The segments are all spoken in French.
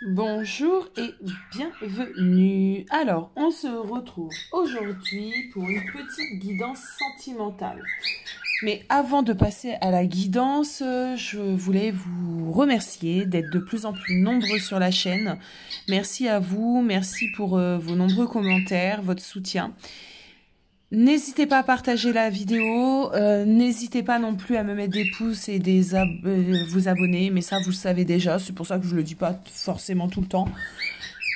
Bonjour et bienvenue. Alors, on se retrouve aujourd'hui pour une petite guidance sentimentale. Mais avant de passer à la guidance, je voulais vous remercier d'être de plus en plus nombreux sur la chaîne. Merci à vous, merci pour vos nombreux commentaires, votre soutien. N'hésitez pas à partager la vidéo, n'hésitez pas non plus à me mettre des pouces et vous abonner, mais ça vous le savez déjà, c'est pour ça que je le dis pas forcément tout le temps.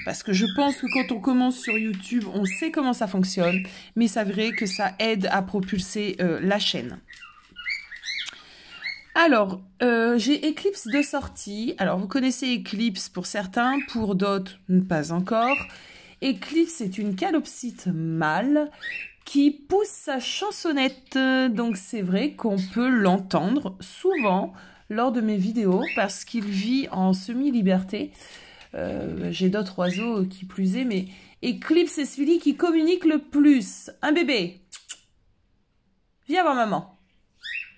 Parce que je pense que quand on commence sur YouTube, on sait comment ça fonctionne, mais c'est vrai que ça aide à propulser la chaîne. Alors, j'ai Eclipse de sortie. Alors, vous connaissez Eclipse pour certains, pour d'autres, pas encore. Eclipse est une calopsite mâle qui pousse sa chansonnette. Donc c'est vrai qu'on peut l'entendre souvent lors de mes vidéos parce qu'il vit en semi-liberté. J'ai d'autres oiseaux qui plus est, mais Eclipse est celui qui communique le plus. Un bébé. Viens voir maman.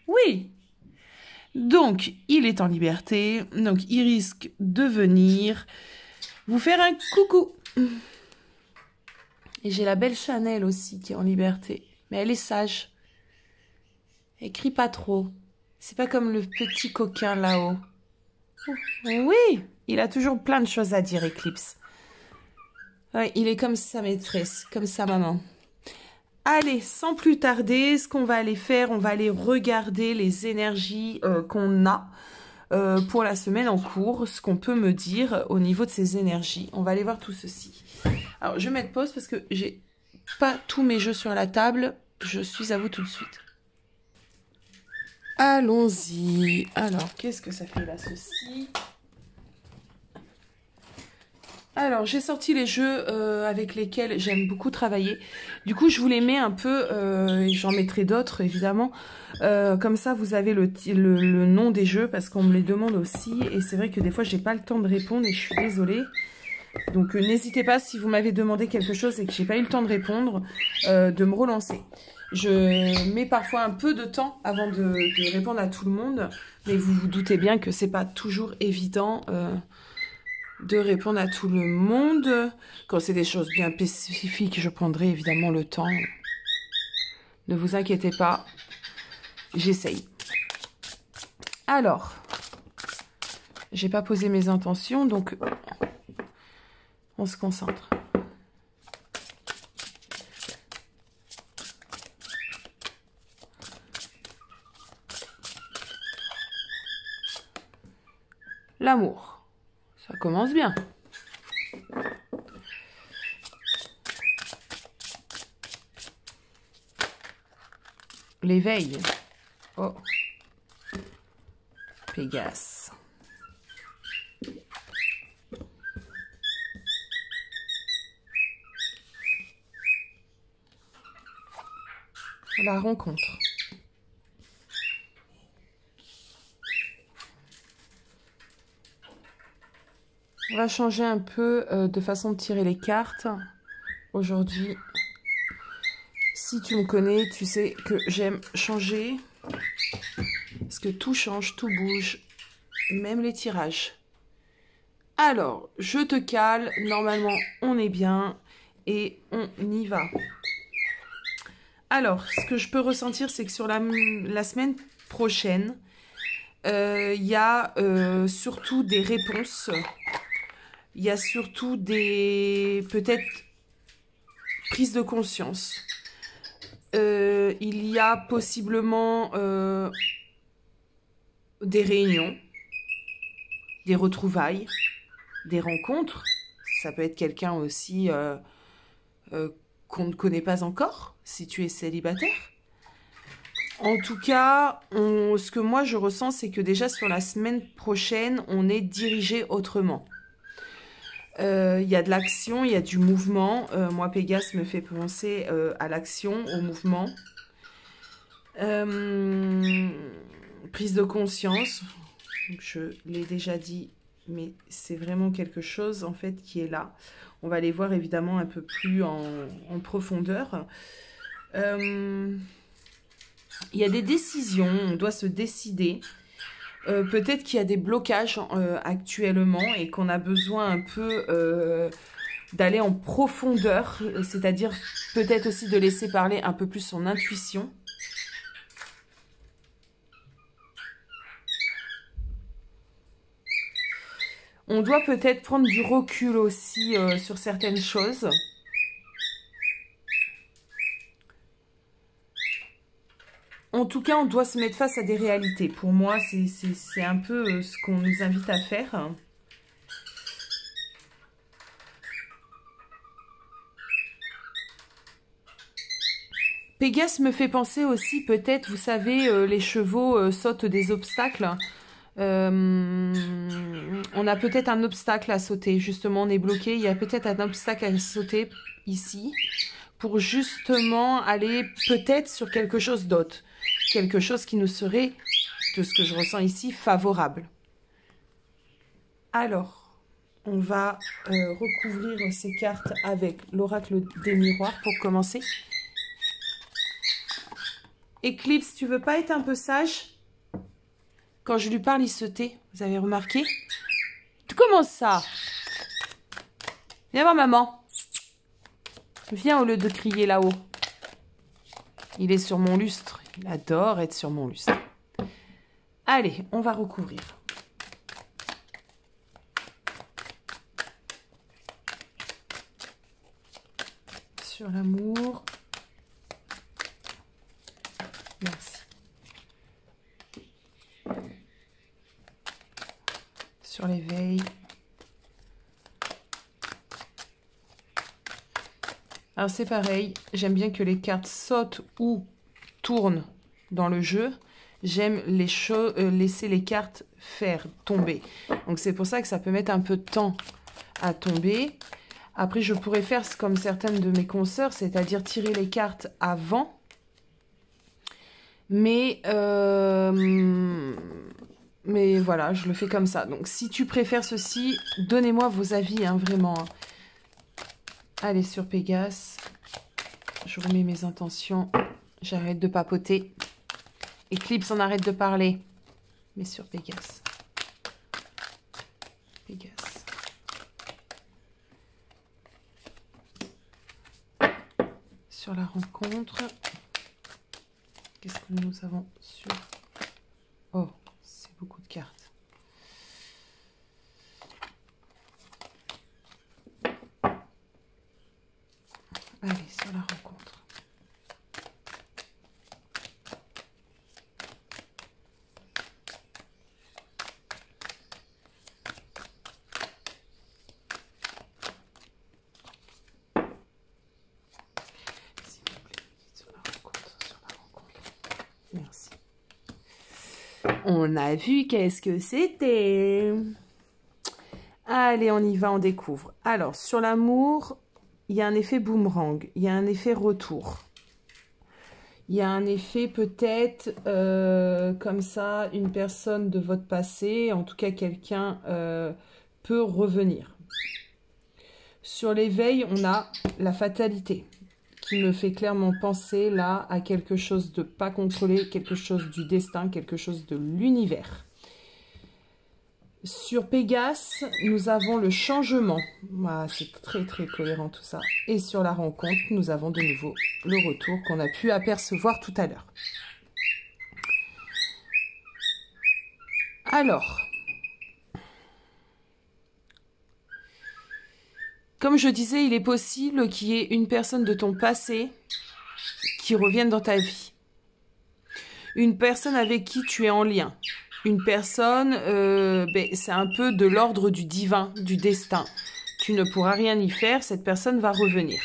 Oui. Donc il est en liberté, donc il risque de venir vous faire un coucou. Et j'ai la belle Chanel aussi qui est en liberté. Mais elle est sage. Elle crie pas trop. C'est pas comme le petit coquin là-haut. Oui, il a toujours plein de choses à dire, Eclipse. Ouais, il est comme sa maîtresse, comme sa maman. Allez, sans plus tarder, ce qu'on va aller faire, on va aller regarder les énergies qu'on a pour la semaine en cours, ce qu'on peut me dire au niveau de ces énergies. On va aller voir tout ceci. Alors, je vais mettre pause parce que j'ai pas tous mes jeux sur la table. Je suis à vous tout de suite. Allons-y. Alors, qu'est-ce que ça fait là, ceci? Alors, j'ai sorti les jeux avec lesquels j'aime beaucoup travailler. Du coup, je vous les mets un peu, et j'en mettrai d'autres, évidemment. Comme ça, vous avez le nom des jeux, parce qu'on me les demande aussi. Et c'est vrai que des fois, j'ai pas le temps de répondre et je suis désolée. Donc, n'hésitez pas, si vous m'avez demandé quelque chose et que j'ai pas eu le temps de répondre, de me relancer. Je mets parfois un peu de temps avant de répondre à tout le monde. Mais vous vous doutez bien que c'est pas toujours évident de répondre à tout le monde. Quand c'est des choses bien spécifiques, je prendrai évidemment le temps. Ne vous inquiétez pas, j'essaye. Alors, j'ai pas posé mes intentions, donc on se concentre. L'amour, ça commence bien. L'éveil. Oh. Pégase. La rencontre. On va changer un peu de façon de tirer les cartes. Aujourd'hui, si tu me connais, tu sais que j'aime changer. Parce que tout change, tout bouge. Même les tirages. Alors, je te cale. Normalement, on est bien. Et on y va. Alors, ce que je peux ressentir, c'est que sur la semaine prochaine, il y a surtout des réponses. Il y a surtout des, peut-être, prises de conscience. Il y a possiblement des réunions, des retrouvailles, des rencontres. Ça peut être quelqu'un aussi qu'on ne connaît pas encore, si tu es célibataire. En tout cas, ce que moi je ressens, c'est que déjà sur la semaine prochaine, on est dirigé autrement. Il y a de l'action, il y a du mouvement. Moi, Pégase me fait penser à l'action, au mouvement. Prise de conscience. Je l'ai déjà dit, mais c'est vraiment quelque chose en fait qui est là. On va aller voir évidemment un peu plus en profondeur. Il y a des décisions, on doit se décider. Peut-être qu'il y a des blocages actuellement et qu'on a besoin un peu d'aller en profondeur, c'est-à-dire peut-être aussi de laisser parler un peu plus son intuition. On doit peut-être prendre du recul aussi sur certaines choses. En tout cas, on doit se mettre face à des réalités. Pour moi, c'est un peu ce qu'on nous invite à faire. Pégase me fait penser aussi, peut-être, vous savez, les chevaux sautent des obstacles. On a peut-être un obstacle à sauter, justement, on est bloqué. Il y a peut-être un obstacle à sauter ici pour justement aller peut-être sur quelque chose d'autre. Quelque chose qui nous serait, de ce que je ressens ici, favorable. Alors, on va recouvrir ces cartes avec l'oracle des miroirs pour commencer. Eclipse, tu veux pas être un peu sage? Quand je lui parle, il se tait. Vous avez remarqué? Comment ça? Viens voir maman. Viens au lieu de crier là-haut. Il est sur mon lustre. Il adore être sur mon lustre. Allez, on va recouvrir. Sur l'amour. Merci. Sur l'éveil. Alors c'est pareil, j'aime bien que les cartes sautent ou tournent dans le jeu. J'aime laisser les cartes faire tomber. Donc c'est pour ça que ça peut mettre un peu de temps à tomber. Après je pourrais faire comme certaines de mes consoeurs, c'est-à-dire tirer les cartes avant. Mais voilà, je le fais comme ça. Donc si tu préfères ceci, donnez-moi vos avis, hein, vraiment. Allez, sur Pégase, je remets mes intentions, j'arrête de papoter. Eclipse, on arrête de parler. Mais sur Pégase. Pégase. Sur la rencontre. Qu'est-ce que nous avons sur... Oh, c'est beaucoup de cartes. Allez, sur la rencontre. S'il vous plaît, sur la rencontre, sur la rencontre. Merci. On a vu qu'est-ce que c'était. Allez, on y va, on découvre. Alors, sur l'amour... Il y a un effet boomerang, il y a un effet retour. Il y a un effet peut-être comme ça, une personne de votre passé, en tout cas quelqu'un peut revenir. Sur l'éveil, on a la fatalité qui me fait clairement penser là à quelque chose de pas contrôlé, quelque chose du destin, quelque chose de l'univers. Sur Pégase, nous avons le changement. Ah, c'est très très cohérent tout ça. Et sur la rencontre, nous avons de nouveau le retour qu'on a pu apercevoir tout à l'heure. Alors, comme je disais, il est possible qu'il y ait une personne de ton passé qui revienne dans ta vie. Une personne avec qui tu es en lien. Une personne, c'est un peu de l'ordre du divin, du destin. Tu ne pourras rien y faire, cette personne va revenir.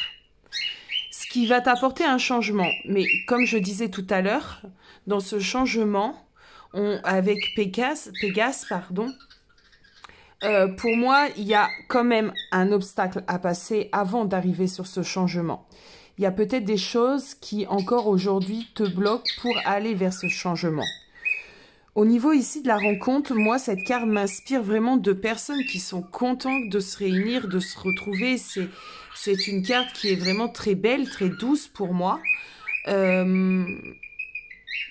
Ce qui va t'apporter un changement. Mais comme je disais tout à l'heure, dans ce changement, avec Pégase, pour moi, il y a quand même un obstacle à passer avant d'arriver sur ce changement. Il y a peut-être des choses qui, encore aujourd'hui, te bloquent pour aller vers ce changement. Au niveau ici de la rencontre, moi, cette carte m'inspire vraiment de personnes qui sont contentes de se réunir, de se retrouver. C'est une carte qui est vraiment très belle, très douce pour moi.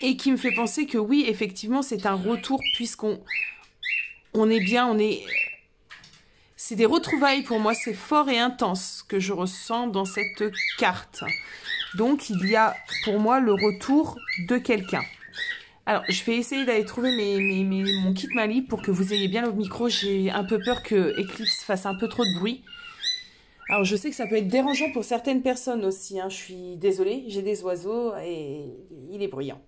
et qui me fait penser que oui, effectivement, c'est un retour puisqu'on est bien, c'est des retrouvailles pour moi, c'est fort et intense que je ressens dans cette carte. Donc, il y a pour moi le retour de quelqu'un. Alors, je vais essayer d'aller trouver mon kit Mali pour que vous ayez bien le micro. J'ai un peu peur que Eclipse fasse un peu trop de bruit. Alors, je sais que ça peut être dérangeant pour certaines personnes aussi, hein. Je suis désolée, j'ai des oiseaux et il est bruyant.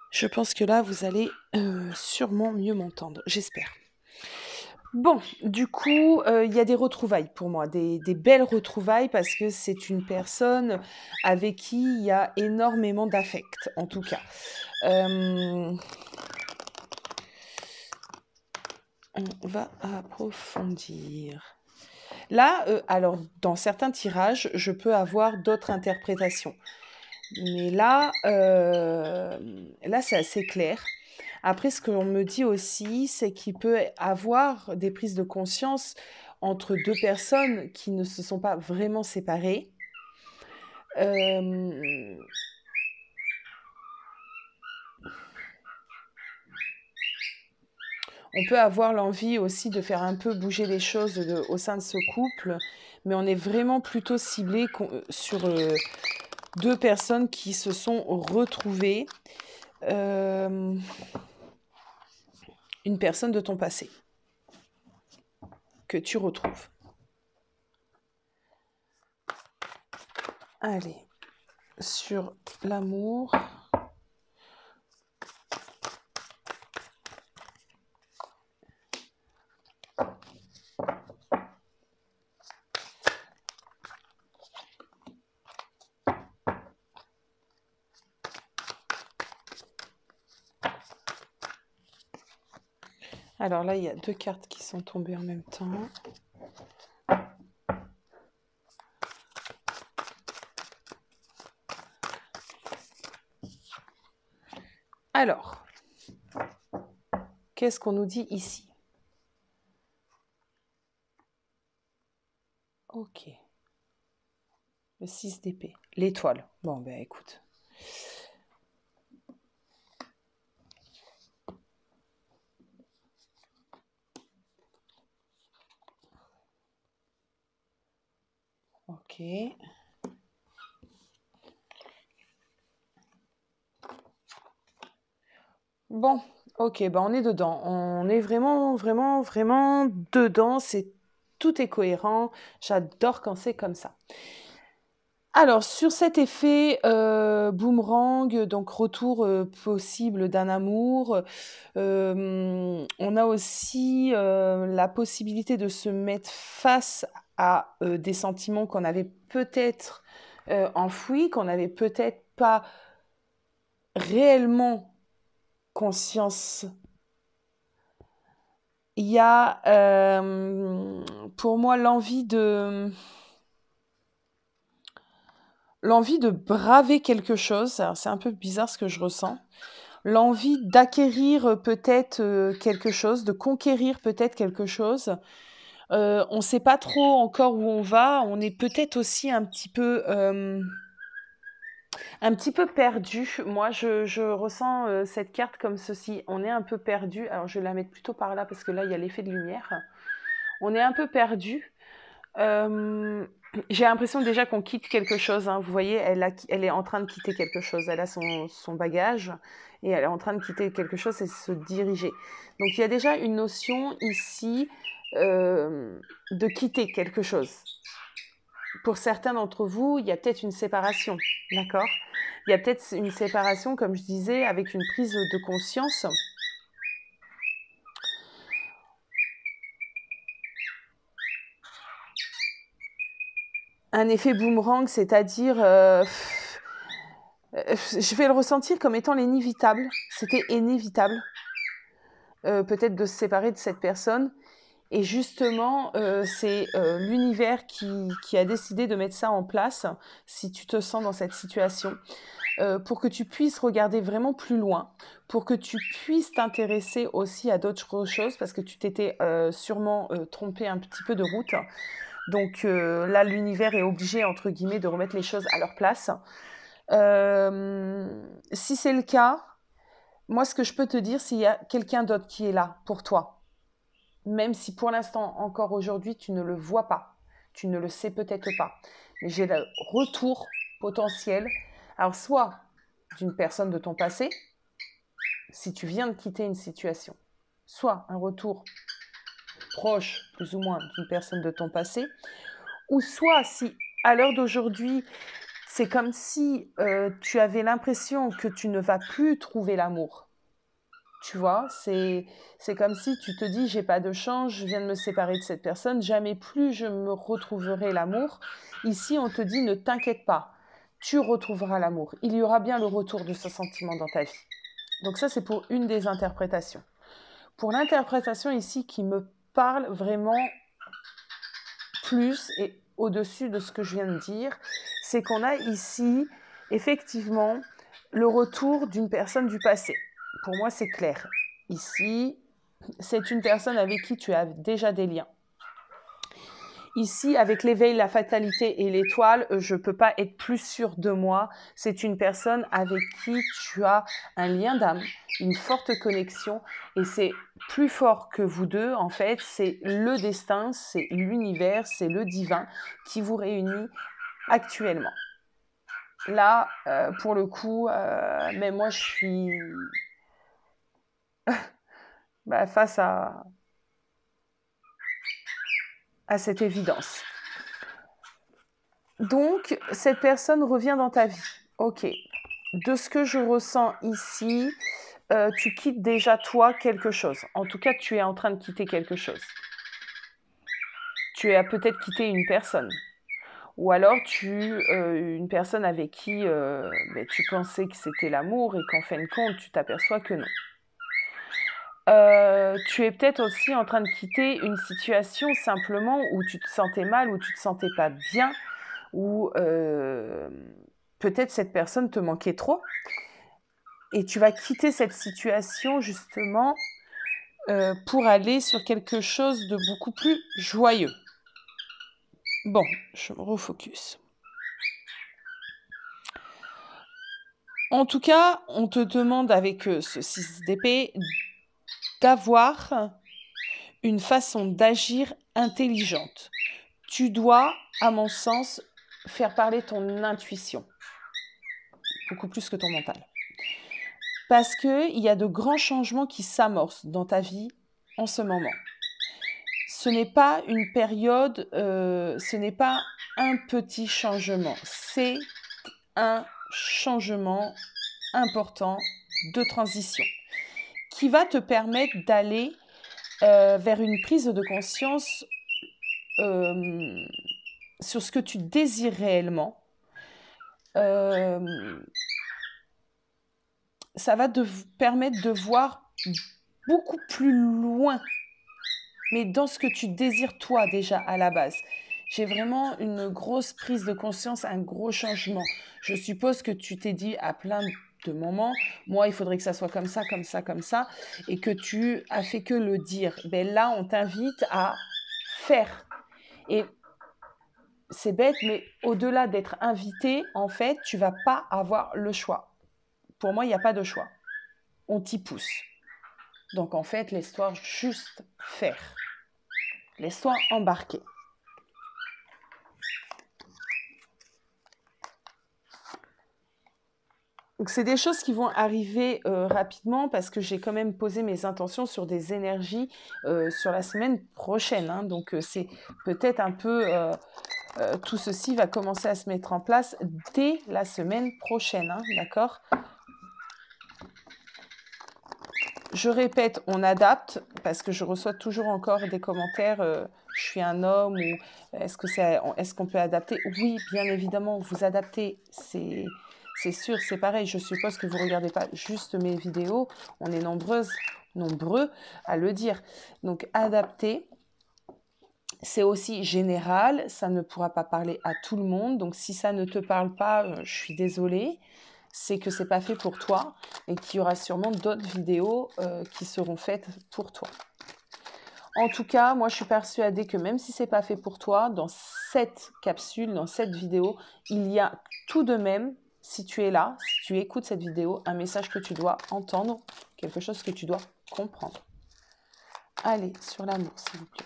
Je pense que là, vous allez sûrement mieux m'entendre, j'espère. Bon, du coup, il y a des retrouvailles pour moi, des belles retrouvailles parce que c'est une personne avec qui il y a énormément d'affect, en tout cas. On va approfondir. Là, alors, dans certains tirages, je peux avoir d'autres interprétations. Mais là, c'est assez clair. Après, ce qu'on me dit aussi, c'est qu'il peut avoir des prises de conscience entre deux personnes qui ne se sont pas vraiment séparées. On peut avoir l'envie aussi de faire un peu bouger les choses au sein de ce couple, mais on est vraiment plutôt ciblé sur deux personnes qui se sont retrouvées. Une personne de ton passé que tu retrouves. Allez, sur l'amour. Alors là, il y a deux cartes qui sont tombées en même temps. Alors, qu'est-ce qu'on nous dit ici? Ok. Le 6 d'épée. L'étoile. Bon, ben écoute. Ok. Bon, ok, ben on est dedans. On est vraiment, vraiment, vraiment dedans. Tout est cohérent. J'adore quand c'est comme ça. Alors, sur cet effet boomerang, donc retour possible d'un amour, on a aussi la possibilité de se mettre face à des sentiments qu'on avait peut-être enfouis, qu'on n'avait peut-être pas réellement conscience. Il y a pour moi l'envie de braver quelque chose. Alors, c'est un peu bizarre ce que je ressens. L'envie d'acquérir peut-être quelque chose, de conquérir peut-être quelque chose. On ne sait pas trop encore où on va. On est peut-être aussi un petit peu perdu. Moi, je ressens cette carte comme ceci. On est un peu perdu. Alors, je vais la mettre plutôt par là parce que là, il y a l'effet de lumière. On est un peu perdu. J'ai l'impression déjà qu'on quitte quelque chose, hein. Vous voyez, elle est en train de quitter quelque chose. Elle a son bagage et elle est en train de quitter quelque chose et se diriger. Donc il y a déjà une notion ici de quitter quelque chose. Pour certains d'entre vous, il y a peut-être une séparation, d'accord? Il y a peut-être une séparation, comme je disais, avec une prise de conscience. Un effet boomerang, c'est-à-dire, je vais le ressentir comme étant l'inévitable. C'était inévitable, peut-être de se séparer de cette personne. Et justement, c'est l'univers qui a décidé de mettre ça en place, si tu te sens dans cette situation, pour que tu puisses regarder vraiment plus loin, pour que tu puisses t'intéresser aussi à d'autres choses, parce que tu t'étais sûrement trompé un petit peu de route, Donc là, l'univers est obligé, entre guillemets, de remettre les choses à leur place. Si c'est le cas, moi, ce que je peux te dire, c'est qu'il y a quelqu'un d'autre qui est là pour toi. Même si pour l'instant, encore aujourd'hui, tu ne le vois pas. Tu ne le sais peut-être pas. Mais j'ai le retour potentiel. Alors, soit d'une personne de ton passé, si tu viens de quitter une situation, soit un retour proche, plus ou moins, d'une personne de ton passé, ou soit si, à l'heure d'aujourd'hui, c'est comme si tu avais l'impression que tu ne vas plus trouver l'amour. Tu vois, c'est comme si tu te dis, j'ai pas de chance, je viens de me séparer de cette personne, jamais plus je me retrouverai l'amour. Ici, on te dit, ne t'inquiète pas, tu retrouveras l'amour. Il y aura bien le retour de ce sentiment dans ta vie. Donc ça, c'est pour une des interprétations. Pour l'interprétation ici qui me parle vraiment plus et au-dessus de ce que je viens de dire, c'est qu'on a ici, effectivement, le retour d'une personne du passé. Pour moi, c'est clair. Ici, c'est une personne avec qui tu as déjà des liens. Ici, avec l'éveil, la fatalité et l'étoile, je ne peux pas être plus sûre de moi. C'est une personne avec qui tu as un lien d'âme, une forte connexion. Et c'est plus fort que vous deux, en fait. C'est le destin, c'est l'univers, c'est le divin qui vous réunit actuellement. Là, pour le coup, mais moi, je suis face à cette évidence. Donc, cette personne revient dans ta vie. Ok. De ce que je ressens ici, tu quittes déjà toi quelque chose. En tout cas, tu es en train de quitter quelque chose. Tu as peut-être quitté une personne. Ou alors, une personne avec qui tu pensais que c'était l'amour et qu'en fin de compte, tu t'aperçois que non. Tu es peut-être aussi en train de quitter une situation simplement où tu te sentais mal, où tu te sentais pas bien, où peut-être cette personne te manquait trop. Et tu vas quitter cette situation justement pour aller sur quelque chose de beaucoup plus joyeux. Bon, je me refocus. En tout cas, on te demande avec ce 6 d'épée d'avoir une façon d'agir intelligente. Tu dois, à mon sens, faire parler ton intuition, beaucoup plus que ton mental. Parce qu'il y a de grands changements qui s'amorcent dans ta vie en ce moment. Ce n'est pas une période, ce n'est pas un petit changement, c'est un changement important de transition qui va te permettre d'aller vers une prise de conscience sur ce que tu désires réellement. Ça va te permettre de voir beaucoup plus loin, mais dans ce que tu désires toi déjà à la base. J'ai vraiment une grosse prise de conscience, un gros changement. Je suppose que tu t'es dit à plein de moments, moi il faudrait que ça soit comme ça, comme ça, comme ça, et que tu as fait que le dire. Ben là, on t'invite à faire. Et c'est bête, mais au-delà d'être invité, en fait, tu vas pas avoir le choix. Pour moi, il n'y a pas de choix. On t'y pousse. Donc en fait, laisse-toi juste faire. Laisse-toi embarquer. Donc c'est des choses qui vont arriver rapidement parce que j'ai quand même posé mes intentions sur des énergies sur la semaine prochaine. Hein. Donc c'est peut-être un peu... tout ceci va commencer à se mettre en place dès la semaine prochaine. Hein, d'accord ? Je répète, on adapte parce que je reçois toujours encore des commentaires. Je suis un homme ou est-ce qu'on peut adapter ? Oui, bien évidemment, vous adaptez. C'est sûr, c'est pareil. Je suppose que vous ne regardez pas juste mes vidéos. On est nombreux à le dire. Donc, adapter, c'est aussi général. Ça ne pourra pas parler à tout le monde. Donc, si ça ne te parle pas, je suis désolée. C'est que ce n'est pas fait pour toi et qu'il y aura sûrement d'autres vidéos qui seront faites pour toi. En tout cas, moi, je suis persuadée que même si ce n'est pas fait pour toi, dans cette capsule, dans cette vidéo, il y a tout de même, si tu es là, si tu écoutes cette vidéo, un message que tu dois entendre, quelque chose que tu dois comprendre. Allez, sur l'amour, s'il vous plaît.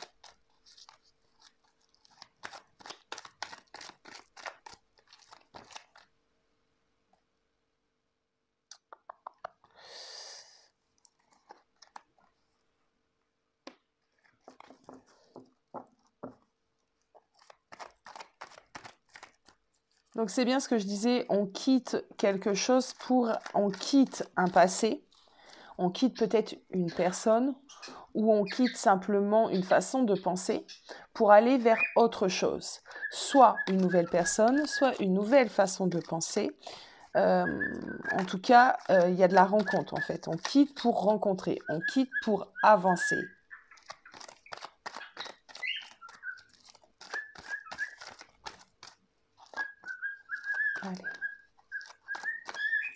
Donc c'est bien ce que je disais, on quitte quelque chose on quitte un passé, on quitte peut-être une personne ou on quitte simplement une façon de penser pour aller vers autre chose. Soit une nouvelle personne, soit une nouvelle façon de penser. En tout cas, il y a de la rencontre en fait. On quitte pour rencontrer, on quitte pour avancer. Allez.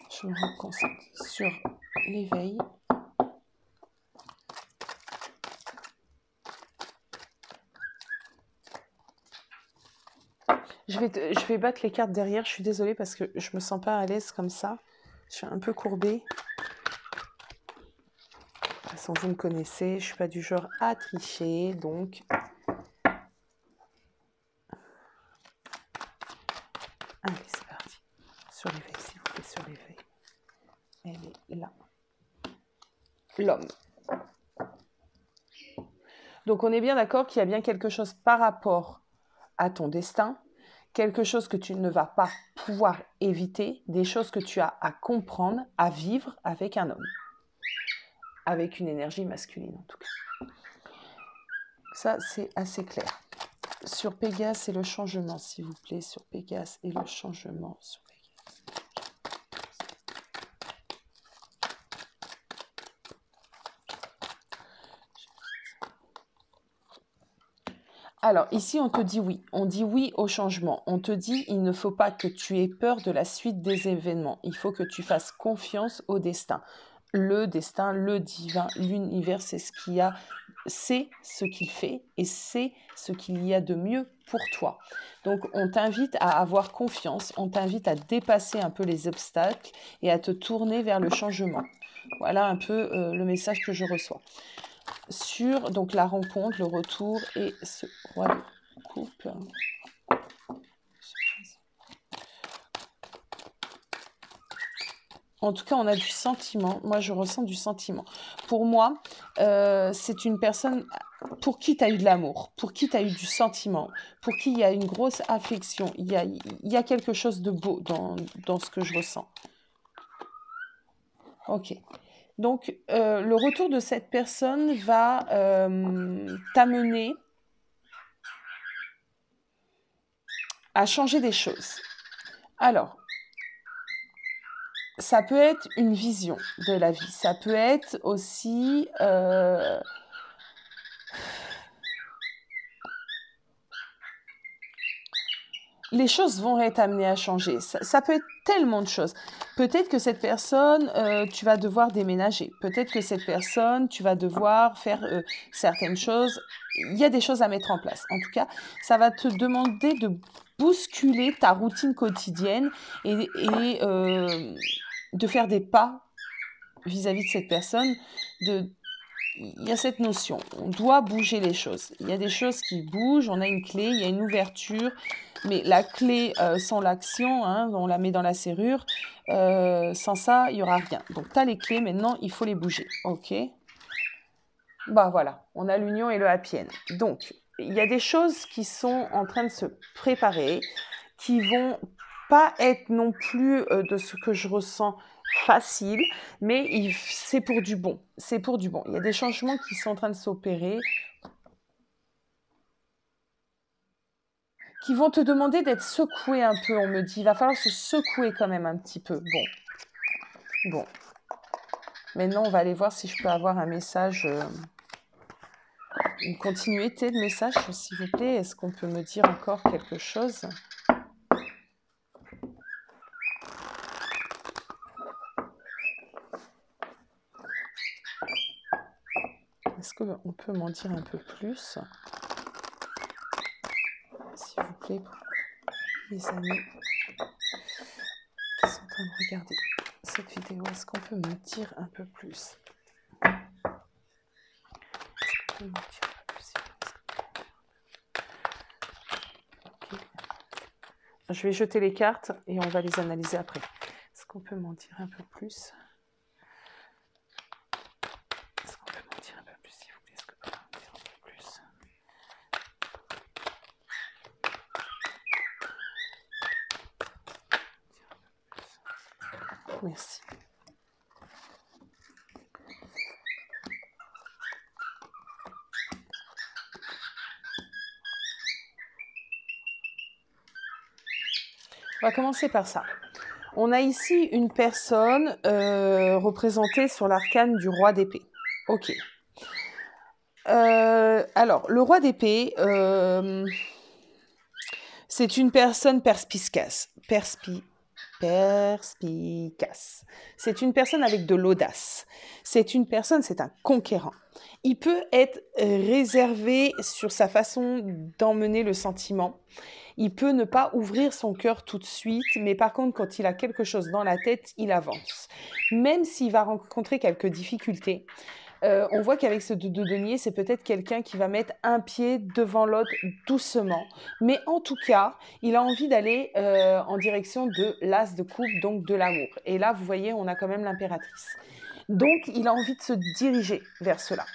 Je me reconcentre sur l'éveil. Je vais battre les cartes derrière. Je suis désolée parce que je me sens pas à l'aise comme ça. Je suis un peu courbée. De toute façon, vous me connaissez. Je suis pas du genre à tricher. Donc, allez, c'est parti. Sur l'éveil, s'il vous plaît, sur l'éveil. Elle est là. L'homme. Donc, on est bien d'accord qu'il y a bien quelque chose par rapport à ton destin, quelque chose que tu ne vas pas pouvoir éviter, des choses que tu as à comprendre, à vivre avec un homme, avec une énergie masculine en tout cas. Ça, c'est assez clair. Sur Pégase et le changement, s'il vous plaît, sur Pégase et le changement, sur Pégase. Alors, ici, on te dit oui. On dit oui au changement. On te dit, il ne faut pas que tu aies peur de la suite des événements. Il faut que tu fasses confiance au destin. Le destin, le divin, l'univers, c'est ce qu'il y a, c'est ce qu'il fait et c'est ce qu'il y a de mieux pour toi. Donc, on t'invite à avoir confiance, on t'invite à dépasser un peu les obstacles et à te tourner vers le changement. Voilà un peu le message que je reçois. Sur donc la rencontre, le retour et ce roi de coupe. En tout cas, on a du sentiment. Moi, je ressens du sentiment. Pour moi, c'est une personne pour qui tu as eu de l'amour, pour qui tu as eu du sentiment, pour qui il y a une grosse affection. Il y a quelque chose de beau dans ce que je ressens. Ok. Donc, le retour de cette personne va t'amener à changer des choses. Alors, ça peut être une vision de la vie. Ça peut être aussi... les choses vont être amenées à changer. Ça peut être tellement de choses. Peut-être que cette personne, tu vas devoir déménager. Peut-être que cette personne, tu vas devoir faire certaines choses. Il y a des choses à mettre en place. En tout cas, ça va te demander de bousculer ta routine quotidienne et de faire des pas vis-à-vis de cette personne. Il y a cette notion, on doit bouger les choses. Il y a des choses qui bougent, on a une clé, il y a une ouverture, mais la clé sans l'action, hein, on la met dans la serrure, sans ça, il n'y aura rien. Donc, tu as les clés, maintenant, il faut les bouger. OK. Bah voilà, on a l'union et le happy end. Donc, il y a des choses qui sont en train de se préparer, qui vont pas être non plus de ce que je ressens facile, mais c'est pour du bon. C'est pour du bon. Il y a des changements qui sont en train de s'opérer, qui vont te demander d'être secoué un peu, on me dit. Il va falloir se secouer quand même un petit peu. Bon. Maintenant, on va aller voir si je peux avoir un message, une continuité de message, s'il vous plaît. Est-ce qu'on peut me dire encore quelque chose ? Est-ce qu'on peut m'en dire un peu plus? S'il vous plaît, les amis qui sont en train de regarder cette vidéo, est-ce qu'on peut me dire un peu plus? Est-ce qu'on peut me dire un peu plus? Okay. Je vais jeter les cartes et on va les analyser après. Est-ce qu'on peut m'en dire un peu plus? Est-ce qu'on peut m'en dire un peu plus, s'il vous plaît? Est-ce qu'on peut m'en dire un peu plus? Merci. On va commencer par ça. On a ici une personne représentée sur l'arcane du roi d'épée. Ok. Alors, le roi d'épée, c'est une personne perspicace. Perspicace. C'est une personne avec de l'audace. C'est une personne, c'est un conquérant. Il peut être réservé sur sa façon d'emmener le sentiment. Il peut ne pas ouvrir son cœur tout de suite, mais par contre, quand il a quelque chose dans la tête, il avance. Même s'il va rencontrer quelques difficultés, on voit qu'avec ce 2 de denier, c'est peut-être quelqu'un qui va mettre un pied devant l'autre doucement. Mais en tout cas, il a envie d'aller en direction de l'as de coupe, donc de l'amour. Et là, vous voyez, on a quand même l'impératrice. Donc, il a envie de se diriger vers cela.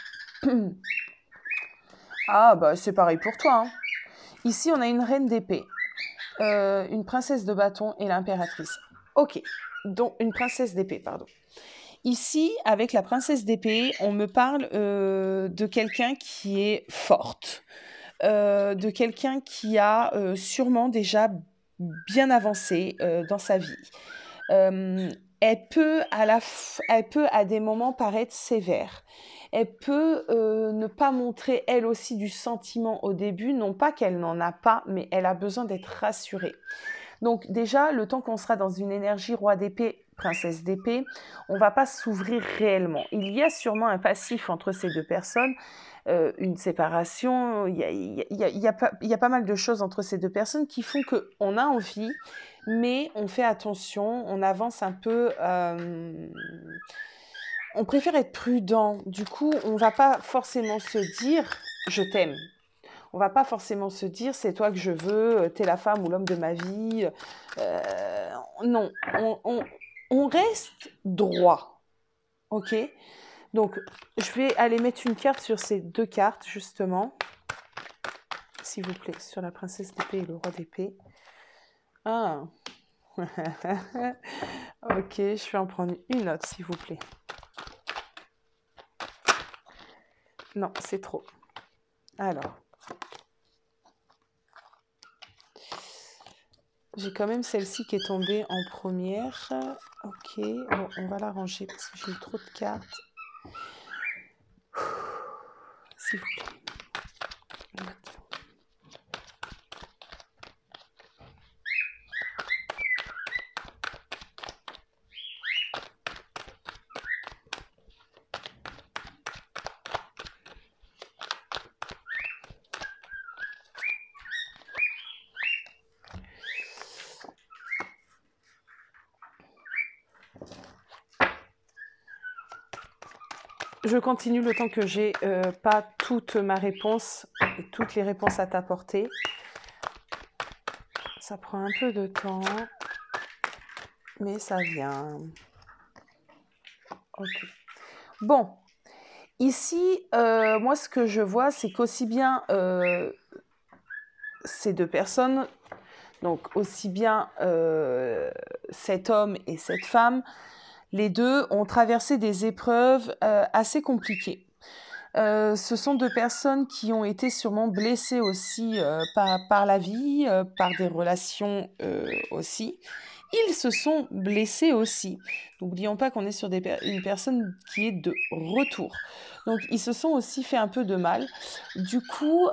Ah, bah c'est pareil pour toi, hein. Ici, on a une reine d'épée, une princesse de bâton et l'impératrice. Ok, donc une princesse d'épée, pardon. Ici, avec la princesse d'épée, on me parle de quelqu'un qui est forte, de quelqu'un qui a sûrement déjà bien avancé dans sa vie. Elle peut à des moments paraître sévère. Elle peut ne pas montrer elle aussi du sentiment au début, non pas qu'elle n'en a pas, mais elle a besoin d'être rassurée. Donc déjà, le temps qu'on sera dans une énergie roi d'épée, princesse d'épée, on ne va pas s'ouvrir réellement. Il y a sûrement un passif entre ces deux personnes, une séparation, il y a pas mal de choses entre ces deux personnes qui font qu'on a envie, mais on fait attention, on avance un peu... on préfère être prudent. Du coup, on ne va pas forcément se dire « je t'aime ». On va pas forcément se dire c'est toi que je veux, t'es la femme ou l'homme de ma vie. Non, on reste droit, ok? Donc, je vais aller mettre une carte sur ces deux cartes, justement. S'il vous plaît, sur la princesse d'épée et le roi d'épée. Ah. Ok, je vais en prendre une autre, s'il vous plaît. Non, c'est trop. Alors. J'ai quand même celle-ci qui est tombée en première. Ok, bon, on va la ranger parce que j'ai eu trop de cartes. S'il vous plaît. Je continue le temps que j'ai pas toute ma réponse et toutes les réponses à t'apporter. Ça prend un peu de temps, mais ça vient. Ok. Bon, ici, moi ce que je vois, c'est qu'aussi bien ces deux personnes, donc aussi bien cet homme et cette femme, les deux ont traversé des épreuves assez compliquées. Ce sont deux personnes qui ont été sûrement blessées aussi par la vie, par des relations aussi. Ils se sont blessés aussi. N'oublions pas qu'on est sur une personne qui est de retour. Donc, ils se sont aussi fait un peu de mal. Du coup,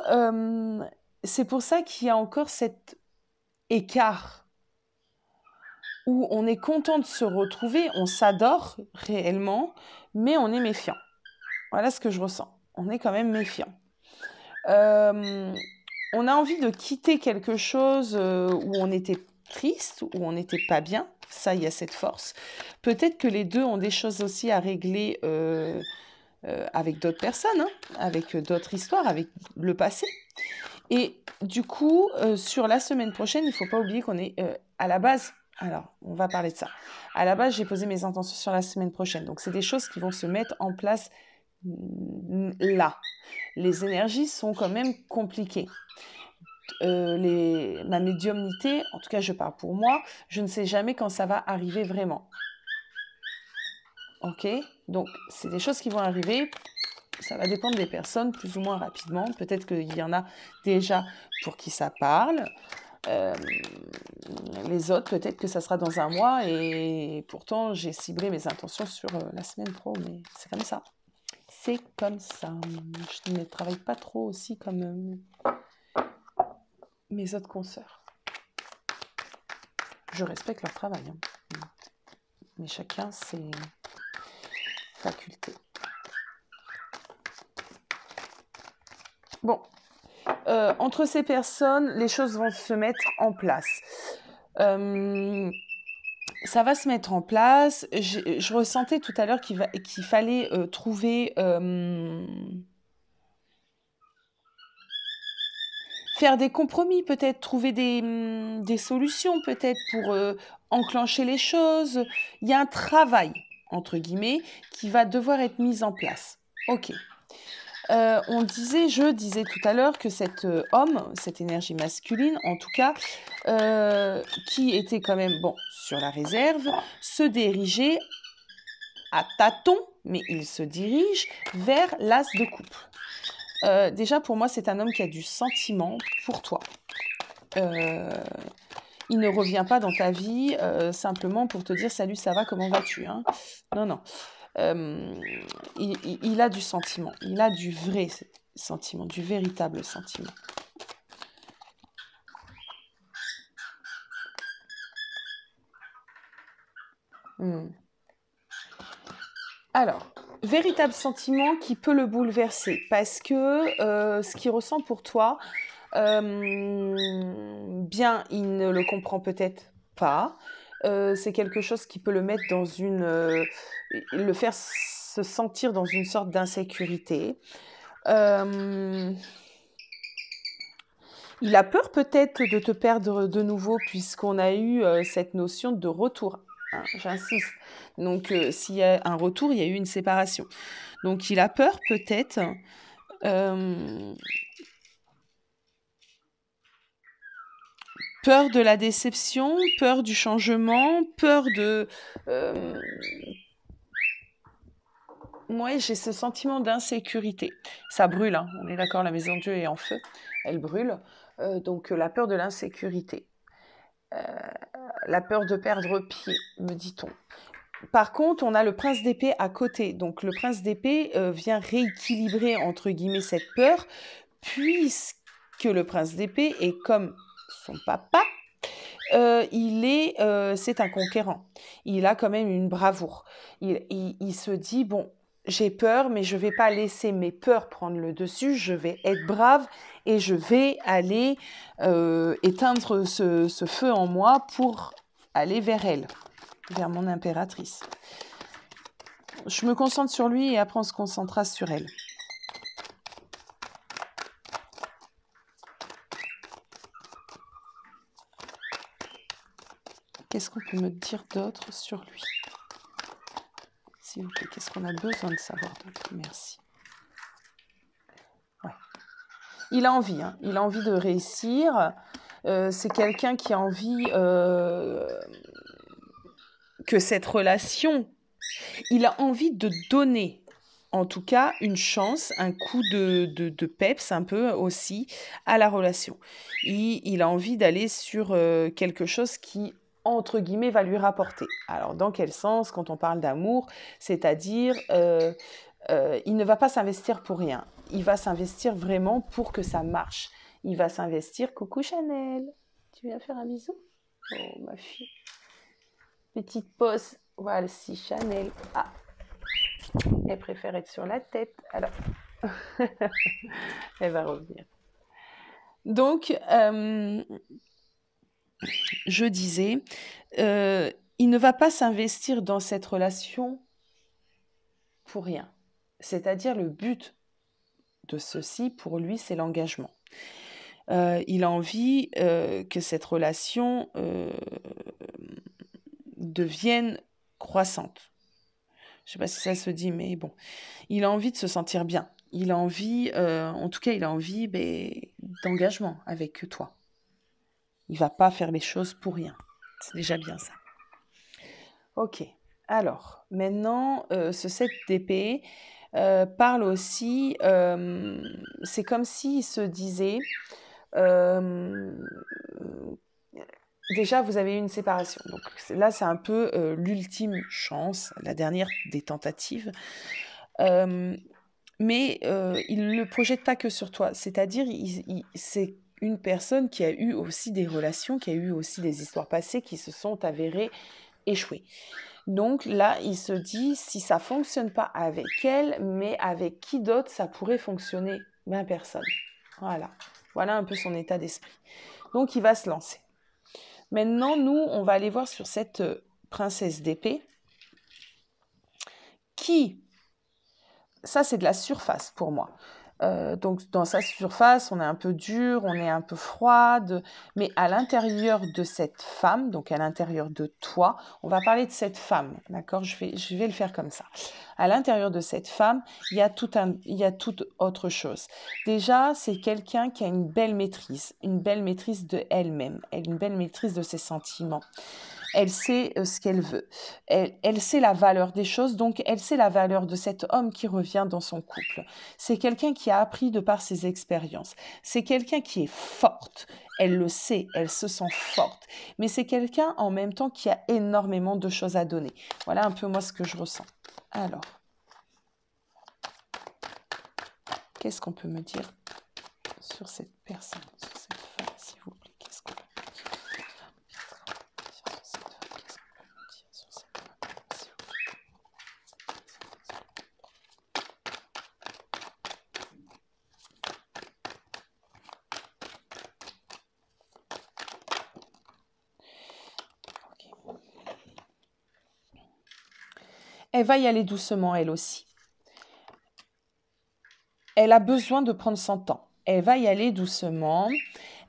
c'est pour ça qu'il y a encore cet écart où on est content de se retrouver, on s'adore réellement, mais on est méfiant. Voilà ce que je ressens. on est quand même méfiant. On a envie de quitter quelque chose où on était triste, où on n'était pas bien. Ça, il y a cette force. Peut-être que les deux ont des choses aussi à régler avec d'autres personnes, hein, avec d'autres histoires, avec le passé. Et du coup, sur la semaine prochaine, il ne faut pas oublier qu'on est à la base. Alors, on va parler de ça. À la base, j'ai posé mes intentions sur la semaine prochaine. Donc, c'est des choses qui vont se mettre en place là. Les énergies sont quand même compliquées. Ma médiumnité, en tout cas, je parle pour moi, je ne sais jamais quand ça va arriver vraiment. Ok? Donc, c'est des choses qui vont arriver. Ça va dépendre des personnes, plus ou moins rapidement. Peut-être qu'il y en a déjà pour qui ça parle. Les autres, peut-être que ça sera dans un mois. Et pourtant, j'ai ciblé mes intentions sur la semaine pro. Mais c'est comme ça. C'est comme ça. Je ne travaille pas trop aussi comme mes autres consoeurs. Je respecte leur travail. Hein. Mais chacun ses facultés. Bon. Entre ces personnes, les choses vont se mettre en place. Ça va se mettre en place. Je ressentais tout à l'heure qu'il fallait trouver... faire des compromis peut-être, trouver des solutions peut-être pour enclencher les choses. Il y a un travail, entre guillemets, qui va devoir être mis en place. Ok. Je disais tout à l'heure que cet homme, cette énergie masculine, en tout cas, qui était quand même, bon, sur la réserve, se dirigeait à tâtons, mais il se dirige vers l'as de coupe. Déjà, pour moi, c'est un homme qui a du sentiment pour toi. Il ne revient pas dans ta vie simplement pour te dire « Salut, ça va, comment vas-tu » hein. Non, non. Il a du sentiment, il a du vrai sentiment, du véritable sentiment. Alors, véritable sentiment qui peut le bouleverser, parce que ce qu'il ressent pour toi, bien, il ne le comprend peut-être pas. C'est quelque chose qui peut le mettre dans le faire se sentir dans une sorte d'insécurité. Il a peur peut-être de te perdre de nouveau puisqu'on a eu cette notion de retour. Hein, j'insiste. Donc, s'il y a un retour, il y a eu une séparation. Donc, il a peur peut-être peur de la déception, peur du changement, peur de... Moi, j'ai ce sentiment d'insécurité. Ça brûle, hein. On est d'accord, la maison de Dieu est en feu, elle brûle. Donc, la peur de l'insécurité. La peur de perdre pied, me dit-on. Par contre, on a le prince d'épée à côté. Donc, le prince d'épée vient rééquilibrer, entre guillemets, cette peur, puisque le prince d'épée est comme son papa, c'est un conquérant. Il a quand même une bravoure. Il se dit, bon, j'ai peur, mais je ne vais pas laisser mes peurs prendre le dessus. Je vais être brave et je vais aller éteindre ce feu en moi pour aller vers elle, vers mon impératrice. Je me concentre sur lui et après on se concentrera sur elle. Qu'est-ce qu'on peut me dire d'autre sur lui? S'il vous plaît, qu'est-ce qu'on a besoin de savoir d'autre? Merci. Ouais. Il a envie, hein. Il a envie de réussir. C'est quelqu'un qui a envie que cette relation... Il a envie de donner, en tout cas, une chance, un coup de peps un peu aussi à la relation. Il a envie d'aller sur quelque chose qui, entre guillemets, va lui rapporter. Alors, dans quel sens, quand on parle d'amour, c'est-à-dire, il ne va pas s'investir pour rien. Il va s'investir vraiment pour que ça marche. Il va s'investir. Coucou Chanel, tu viens faire un bisou? Oh, ma fille. Petite pause. Voilà, si Chanel. Ah, elle préfère être sur la tête. Alors, Elle va revenir. Donc, je disais, il ne va pas s'investir dans cette relation pour rien. C'est-à-dire le but de ceci, pour lui, c'est l'engagement. Il a envie que cette relation devienne croissante. Je ne sais pas si ça se dit, mais bon. Il a envie de se sentir bien. Il a envie, en tout cas, il a envie d'engagement avec toi. Il ne va pas faire les choses pour rien. C'est déjà bien ça. Ok. Alors, maintenant, ce 7 d'épée parle aussi, c'est comme s'il se disait, déjà, vous avez eu une séparation. Donc là, c'est un peu l'ultime chance, la dernière des tentatives. Mais il ne le projette pas que sur toi. C'est-à-dire, c'est une personne qui a eu aussi des relations, qui a eu aussi des histoires passées qui se sont avérées échouées. Donc là, il se dit, si ça ne fonctionne pas avec elle, mais avec qui d'autre ça pourrait fonctionner? Ben, personne. Voilà. Voilà un peu son état d'esprit. Donc, il va se lancer. Maintenant, nous, on va aller voir sur cette princesse d'épée qui, ça c'est de la surface pour moi. Donc dans sa surface, on est un peu dur, on est un peu froide, mais à l'intérieur de cette femme, donc à l'intérieur de toi, on va parler de cette femme, d'accord? Je vais le faire comme ça. À l'intérieur de cette femme, il y a toute autre chose. Déjà, c'est quelqu'un qui a une belle maîtrise de elle-même, une belle maîtrise de ses sentiments. Elle sait ce qu'elle veut. Elle sait la valeur des choses, donc elle sait la valeur de cet homme qui revient dans son couple. C'est quelqu'un qui a appris de par ses expériences. C'est quelqu'un qui est forte. Elle le sait, elle se sent forte. Mais c'est quelqu'un en même temps qui a énormément de choses à donner. Voilà un peu moi ce que je ressens. Alors, qu'est-ce qu'on peut me dire sur cette personne, sur cette femme, s'il vous plaît? Qu'est-ce qu'on peut me dire sur cette femme? Qu'est-ce qu'on peut me dire sur cette femme, s'il vous plaît? Ok. Elle va y aller doucement, elle aussi. Elle a besoin de prendre son temps. Elle va y aller doucement.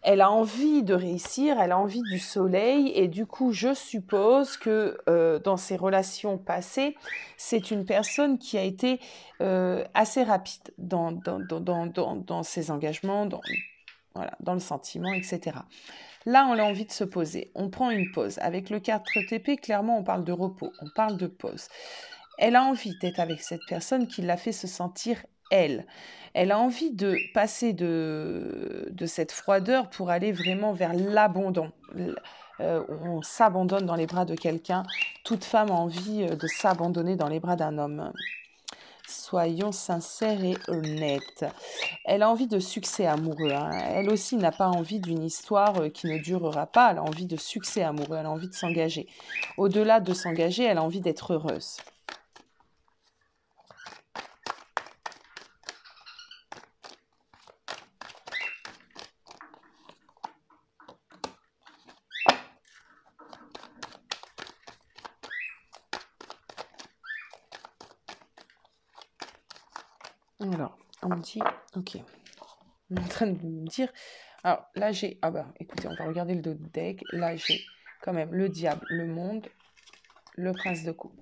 Elle a envie de réussir, elle a envie du soleil et du coup, je suppose que dans ses relations passées, c'est une personne qui a été assez rapide dans ses engagements, voilà, dans le sentiment, etc. Là, on a envie de se poser. On prend une pause. Avec le 4 TP, clairement, on parle de repos, on parle de pause. Elle a envie d'être avec cette personne qui l'a fait se sentir elle. Elle a envie de passer de cette froideur pour aller vraiment vers l'abandon. On s'abandonne dans les bras de quelqu'un. Toute femme a envie de s'abandonner dans les bras d'un homme. Soyons sincères et honnêtes. Elle a envie de succès amoureux. Hein. Elle aussi n'a pas envie d'une histoire qui ne durera pas. Elle a envie de succès amoureux. Elle a envie de s'engager. Au-delà de s'engager, elle a envie d'être heureuse. Alors, on me dit, ok, on est en train de me dire, alors là j'ai, ah bah écoutez, on va regarder le deck, là j'ai quand même le diable, le monde, le prince de coupe.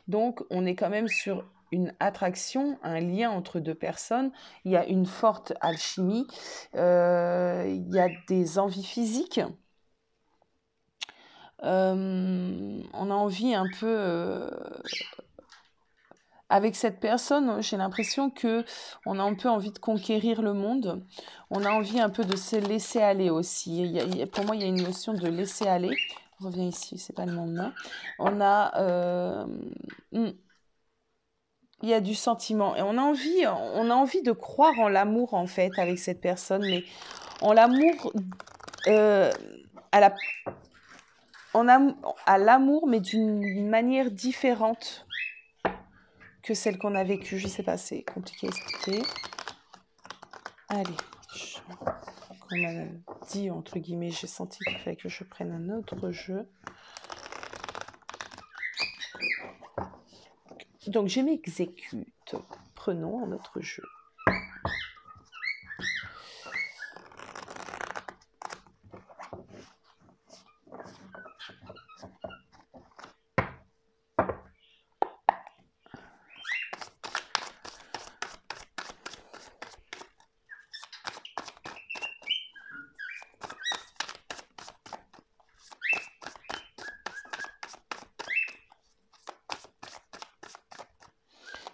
Donc on est quand même sur une attraction, un lien entre deux personnes, il y a une forte alchimie, il y a des envies physiques, on a envie un peu... avec cette personne, j'ai l'impression que on a un peu envie de conquérir le monde. On a envie un peu de se laisser aller aussi. Pour moi, il y a une notion de laisser aller. Je reviens ici, c'est pas le lendemain. On a, il y a du sentiment et on a envie de croire en l'amour en fait avec cette personne, mais en l'amour à l'amour, mais d'une manière différente que celle qu'on a vécue. Je sais pas, c'est compliqué à expliquer. Allez, comme on m'a dit, entre guillemets, j'ai senti qu'il fallait que je prenne un autre jeu. Donc, je m'exécute. Prenons un autre jeu.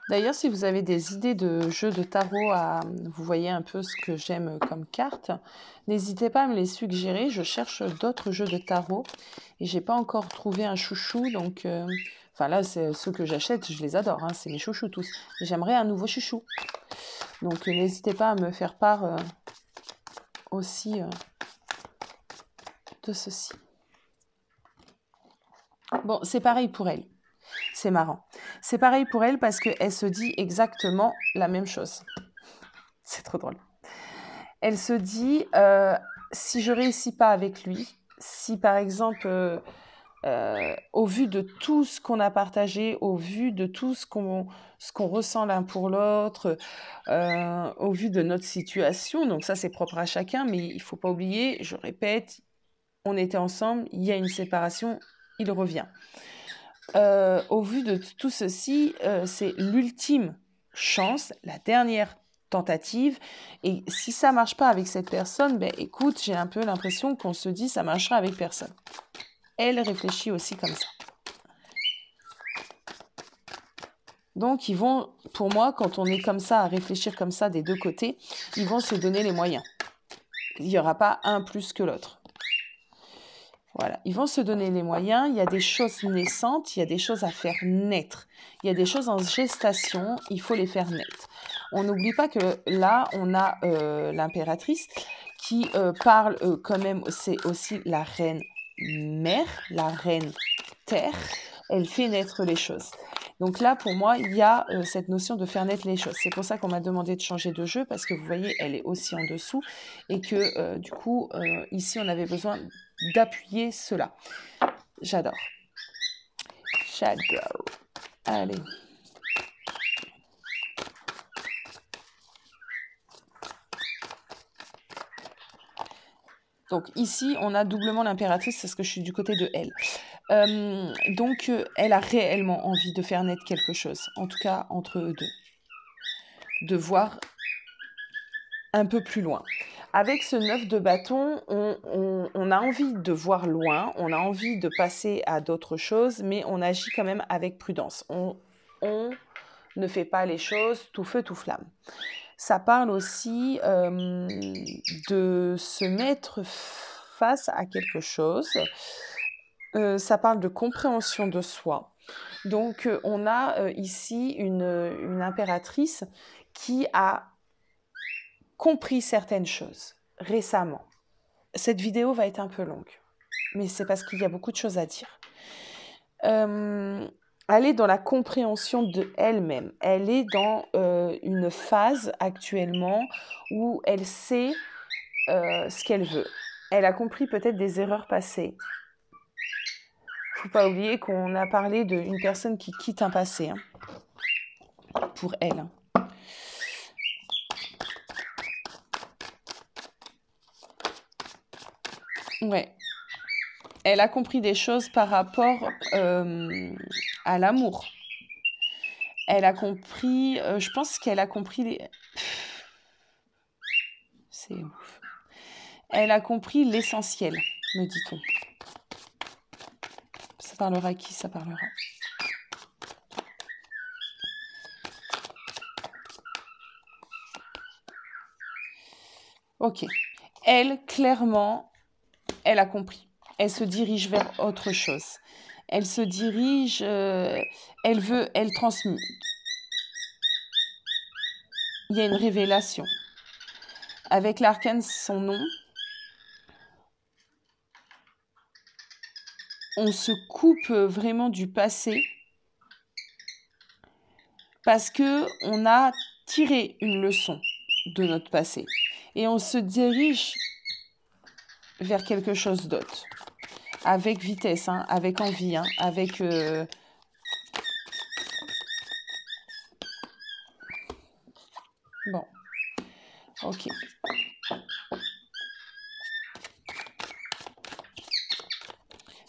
D'ailleurs, si vous avez des idées de jeux de tarot, vous voyez un peu ce que j'aime comme carte, n'hésitez pas à me les suggérer. Je cherche d'autres jeux de tarot et j'ai pas encore trouvé un chouchou. Donc, enfin là, c'est ceux que j'achète, je les adore, hein, c'est mes chouchous tous. J'aimerais un nouveau chouchou. Donc, n'hésitez pas à me faire part aussi de ceci. Bon, c'est pareil pour elle. C'est marrant. C'est pareil pour elle parce qu'elle se dit exactement la même chose. C'est trop drôle. Elle se dit, si je réussis pas avec lui, si par exemple, au vu de tout ce qu'on a partagé, au vu de tout ce qu'on ressent l'un pour l'autre, au vu de notre situation, donc ça c'est propre à chacun, mais il faut pas oublier, je répète, on était ensemble, il y a une séparation, il revient. Au vu de tout ceci, c'est l'ultime chance, la dernière tentative. Et si ça marche pas avec cette personne, ben écoute, j'ai un peu l'impression qu'on se dit ça marchera avec personne. Elle réfléchit aussi comme ça. Donc ils vont, pour moi, quand on est comme ça, à réfléchir comme ça des deux côtés, ils vont se donner les moyens. Il n'y aura pas un plus que l'autre. Voilà, ils vont se donner les moyens, il y a des choses naissantes, il y a des choses à faire naître. Il y a des choses en gestation, il faut les faire naître. On n'oublie pas que là, on a l'impératrice qui parle quand même, c'est aussi la reine mère, la reine terre, elle fait naître les choses. Donc là, pour moi, il y a cette notion de faire naître les choses. C'est pour ça qu'on m'a demandé de changer de jeu, parce que vous voyez, elle est aussi en dessous, et que du coup, ici, on avait besoin d'appuyer cela. J'adore. J'adore. Allez. Donc ici, on a doublement l'impératrice, parce que je suis du côté de elle. Donc, elle a réellement envie de faire naître quelque chose, en tout cas entre eux deux. De voir un peu plus loin. Avec ce 9 de bâton, on a envie de voir loin, on a envie de passer à d'autres choses, mais on agit quand même avec prudence. On ne fait pas les choses tout feu, tout flamme. Ça parle aussi de se mettre face à quelque chose. Ça parle de compréhension de soi. Donc, on a ici une impératrice qui a compris certaines choses récemment. Cette vidéo va être un peu longue, mais c'est parce qu'il y a beaucoup de choses à dire. Elle est dans la compréhension de elle-même. Elle est dans une phase actuellement où elle sait ce qu'elle veut. Elle a compris peut-être des erreurs passées. Il ne faut pas oublier qu'on a parlé d'une personne qui quitte un passé, hein, pour elle. Hein. Ouais. Elle a compris des choses par rapport à l'amour. Elle a compris, je pense qu'elle a compris c'est ouf. Elle a compris l'essentiel, me dit-on. Ça parlera à qui ça parlera? Ok. Elle, clairement, elle a compris. Elle se dirige vers autre chose. Elle se dirige, elle transmet. Il y a une révélation. Avec l'arcane, son nom, on se coupe vraiment du passé parce que on a tiré une leçon. de notre passé. Et on se dirige vers quelque chose d'autre. Avec vitesse, hein, avec envie, hein, avec... Bon, ok.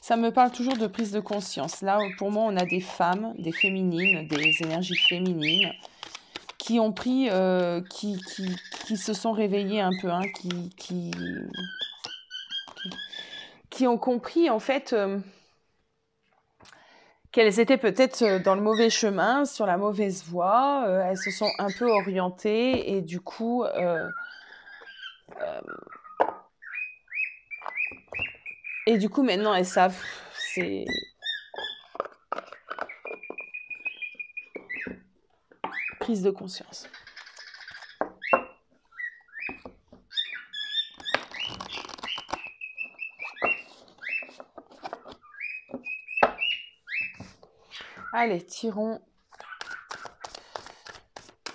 Ça me parle toujours de prise de conscience. Là, pour moi, on a des femmes, des féminines, des énergies féminines qui ont pris, qui se sont réveillées un peu, hein, qui ont compris, en fait, qu'elles étaient peut-être dans le mauvais chemin, sur la mauvaise voie. Elles se sont un peu orientées et du coup... maintenant, elles savent, c'est... Prise de conscience. Allez, tirons.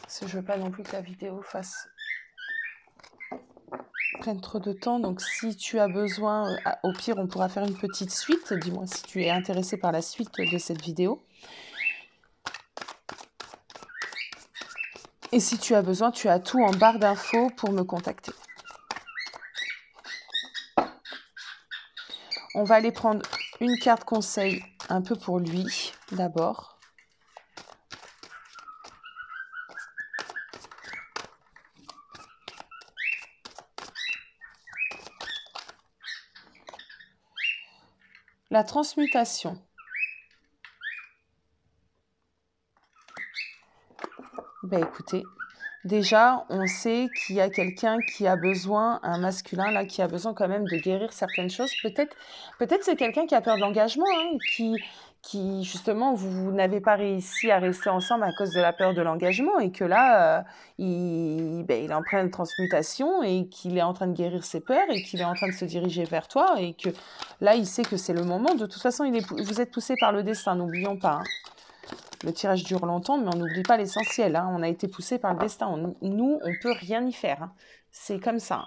Parce que je veux pas non plus que la vidéo prenne trop de temps. Donc, si tu as besoin, au pire, on pourra faire une petite suite. Dis-moi si tu es intéressé par la suite de cette vidéo. Et si tu as besoin, tu as tout en barre d'infos pour me contacter. On va aller prendre une carte conseil un peu pour lui, d'abord. La transmutation. Ben écoutez, déjà, on sait qu'il y a quelqu'un qui a besoin, un masculin là, qui a besoin quand même de guérir certaines choses. Peut-être c'est quelqu'un qui a peur de l'engagement, hein, qui justement, vous n'avez pas réussi à rester ensemble à cause de la peur de l'engagement et que là, il est en pleine transmutation et qu'il est en train de guérir ses peurs et qu'il est en train de se diriger vers toi et que là, il sait que c'est le moment. De toute façon, vous êtes poussé par le destin, n'oublions pas, hein. Le tirage dure longtemps, mais on n'oublie pas l'essentiel, hein. On a été poussé par le destin. Nous, on ne peut rien y faire, hein. C'est comme ça.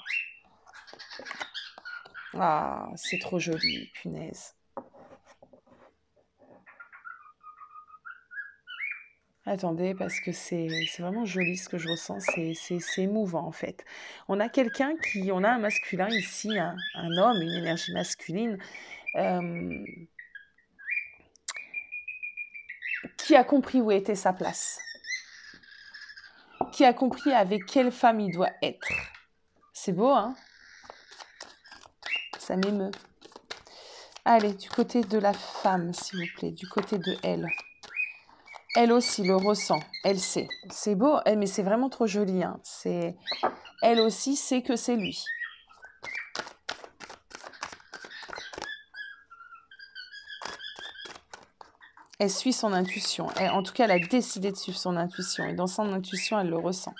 Ah, c'est trop joli, punaise. Attendez, parce que c'est vraiment joli ce que je ressens. C'est émouvant, en fait. On a on a un masculin ici, un homme, une énergie masculine, qui a compris où était sa place, qui a compris avec quelle femme il doit être. C'est beau, hein? Ça m'émeut. Allez, du côté de la femme, s'il vous plaît, du côté de elle. Elle aussi le ressent, elle sait. C'est beau, mais c'est vraiment trop joli, hein. Elle aussi sait que c'est lui. Elle suit son intuition. En tout cas, elle a décidé de suivre son intuition. Et dans son intuition, elle le ressent.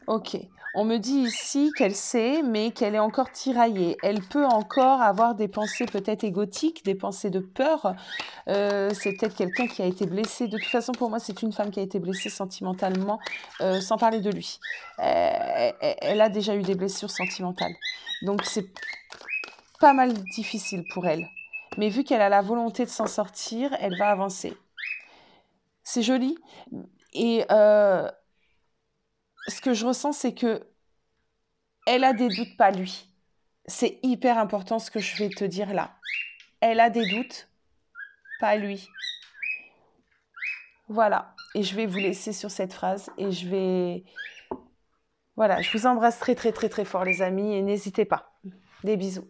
Ok. On me dit ici qu'elle sait, mais qu'elle est encore tiraillée. Elle peut encore avoir des pensées peut-être égotiques, des pensées de peur. C'est peut-être quelqu'un qui a été blessé. De toute façon, pour moi, c'est une femme qui a été blessée sentimentalement, sans parler de lui. Elle a déjà eu des blessures sentimentales. Donc, c'est pas mal difficile pour elle. Mais vu qu'elle a la volonté de s'en sortir, elle va avancer. C'est joli. Et... ce que je ressens, c'est que elle a des doutes, pas lui. C'est hyper important ce que je vais te dire là. Elle a des doutes, pas lui. Voilà. Et je vais vous laisser sur cette phrase et je vais... Voilà, je vous embrasse très, très, très, très fort, les amis, et n'hésitez pas. Des bisous.